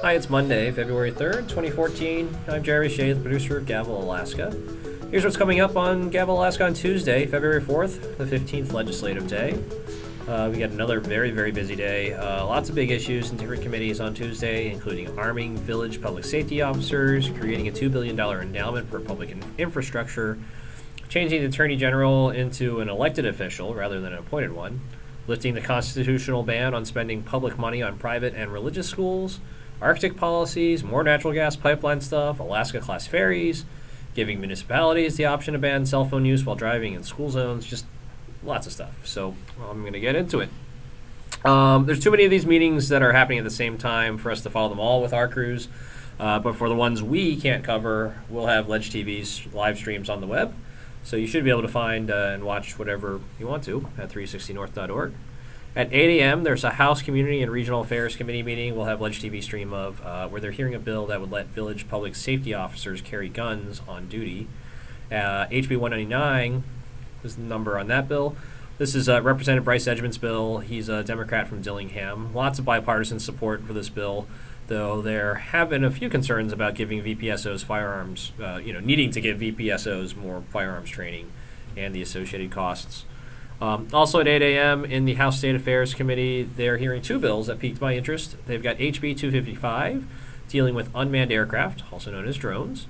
Hi, it's Monday, February 3rd, 2014. I'm Jerry Shea, the producer of Gavel Alaska. Here's what's coming up on Gavel Alaska on Tuesday, February 4th, the 15th legislative day. We got another very, very busy day. Lots of big issues in different committees on Tuesday, including arming village public safety officers, creating a $2 billion endowment for public infrastructure, changing the Attorney General into an elected official rather than an appointed one, lifting the constitutional ban on spending public money on private and religious schools, Arctic policies, more natural gas pipeline stuff, Alaska-class ferries, giving municipalities the option to ban cell phone use while driving in school zones, just lots of stuff. So I'm going to get into it. There's too many of these meetings that are happening at the same time for us to follow them all with our crews. But for the ones we can't cover, we'll have Ledge TV's live streams on the web. So you should be able to find and watch whatever you want to at 360north.org. At 8 a.m., there's a House Community and Regional Affairs Committee meeting we'll have Ledge TV stream of, where they're hearing a bill that would let village public safety officers carry guns on duty. HB 199 is the number on that bill. This is Representative Bryce Edgman's bill. He's a Democrat from Dillingham. Lots of bipartisan support for this bill, though there have been a few concerns about giving VPSOs firearms, needing to give VPSOs more firearms training and the associated costs. Also at 8 a.m. in the House State Affairs Committee, they're hearing two bills that piqued my interest. They've got HB 255, dealing with unmanned aircraft, also known as drones.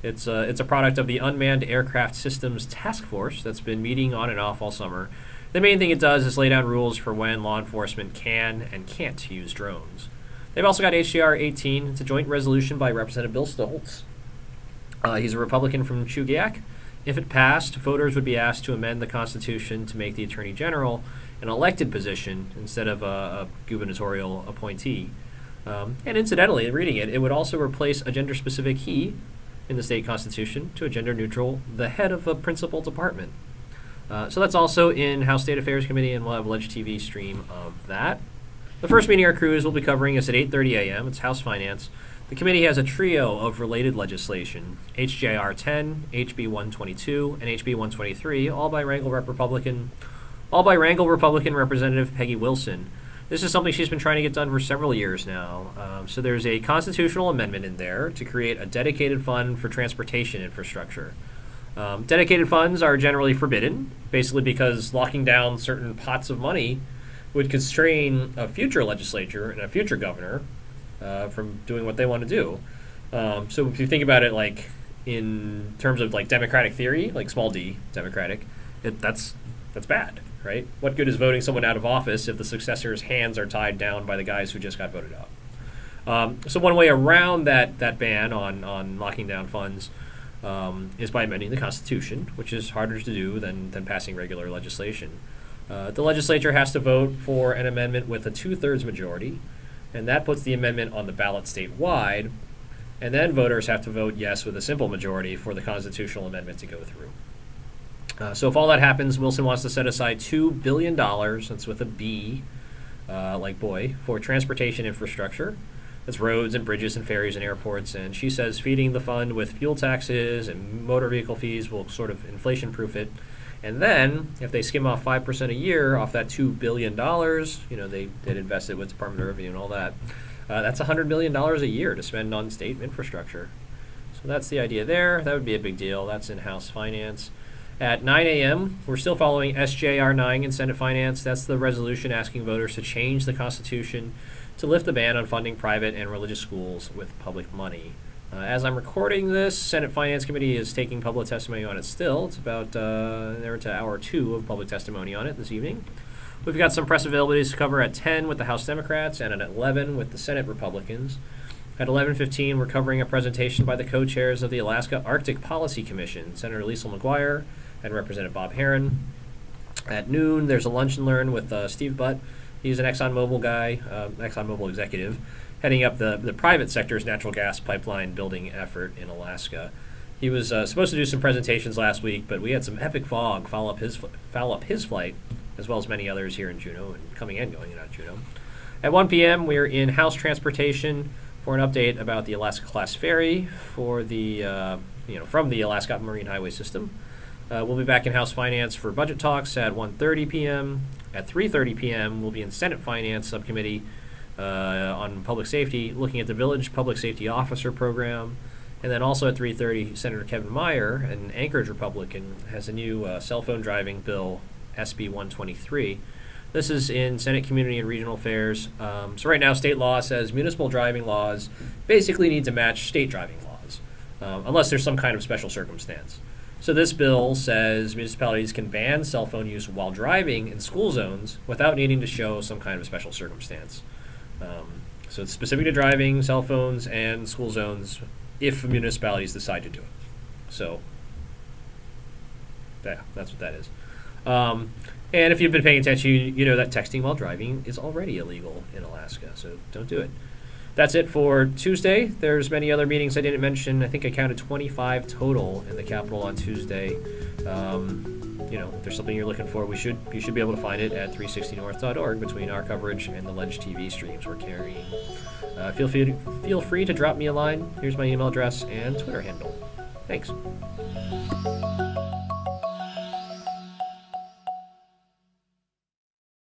It's a product of the Unmanned Aircraft Systems Task Force that's been meeting on and off all summer. The main thing it does is lay down rules for when law enforcement can and can't use drones. They've also got HJR 18. It's a joint resolution by Representative Bill Stoltz. He's a Republican from Chugiak. If it passed, voters would be asked to amend the Constitution to make the Attorney General an elected position instead of a gubernatorial appointee. And incidentally, reading it, it would also replace a gender-specific he in the state constitution to a gender-neutral the head of a principal department. So that's also in House State Affairs Committee, and we'll have Ledge TV stream of that. The first meeting our crews will be covering is at 8:30 a.m. It's House Finance. The committee has a trio of related legislation, HJR 10, HB 122, and HB 123, all by Wrangell Republican Representative Peggy Wilson. This is something she's been trying to get done for several years now. So there's a constitutional amendment in there to create a dedicated fund for transportation infrastructure. Dedicated funds are generally forbidden, basically because locking down certain pots of money would constrain a future legislature and a future governor from doing what they want to do. So if you think about it, like in terms of like democratic theory, like small d democratic, that's bad, right? What good is voting someone out of office if the successor's hands are tied down by the guys who just got voted out? So one way around that ban on locking down funds is by amending the Constitution, which is harder to do than passing regular legislation. The legislature has to vote for an amendment with a 2/3 majority, and that puts the amendment on the ballot statewide, and then voters have to vote yes with a simple majority for the constitutional amendment to go through. So if all that happens, Wilson wants to set aside $2 billion, that's with a B, like boy, for transportation infrastructure. That's roads and bridges and ferries and airports, and she says feeding the fund with fuel taxes and motor vehicle fees will sort of inflation-proof it. And then, if they skim off 5% a year off that $2 billion, they'd invest it with Department of Revenue and all that, that's $100 million a year to spend on state infrastructure. So that's the idea there. That would be a big deal. That's in House Finance. At 9 a.m., we're still following SJR 9 in Senate Finance. That's the resolution asking voters to change the Constitution to lift the ban on funding private and religious schools with public money. As I'm recording this, Senate Finance Committee is taking public testimony on it still. It's about they're to hour 2 of public testimony on it this evening. We've got some press availabilities to cover at 10 with the House Democrats and at 11 with the Senate Republicans. At 11:15, we're covering a presentation by the co-chairs of the Alaska Arctic Policy Commission, Senator Liesl McGuire and Representative Bob Herron. At noon, there's a lunch and learn with Steve Butt. He's an ExxonMobil guy, ExxonMobil executive, heading up the private sector's natural gas pipeline building effort in Alaska. He was supposed to do some presentations last week, but we had some epic fog foul up his flight, as well as many others here in Juneau and coming and going out of Juneau. At 1 p.m., we're in House Transportation for an update about the Alaska-class ferry for the from the Alaska Marine Highway System. We'll be back in House Finance for budget talks at 1:30 p.m. At 3:30 p.m., we'll be in Senate Finance Subcommittee on public safety, looking at the Village Public Safety Officer Program. And then also at 3:30, Senator Kevin Meyer, an Anchorage Republican, has a new cell phone driving bill, SB 123. This is in Senate Community and Regional Affairs. So right now, state law says municipal driving laws basically need to match state driving laws, unless there's some kind of special circumstance. So this bill says municipalities can ban cell phone use while driving in school zones without needing to show some kind of special circumstance. So it's specific to driving, cell phones, and school zones if municipalities decide to do it. So, yeah, that's what that is. And if you've been paying attention, you know that texting while driving is already illegal in Alaska, so don't do it. That's it for Tuesday. There's many other meetings I didn't mention. I think I counted 25 total in the Capitol on Tuesday. If there's something you're looking for, you should be able to find it at 360north.org between our coverage and the Ledge TV streams we're carrying. Feel free to drop me a line. Here's my email address and Twitter handle. Thanks.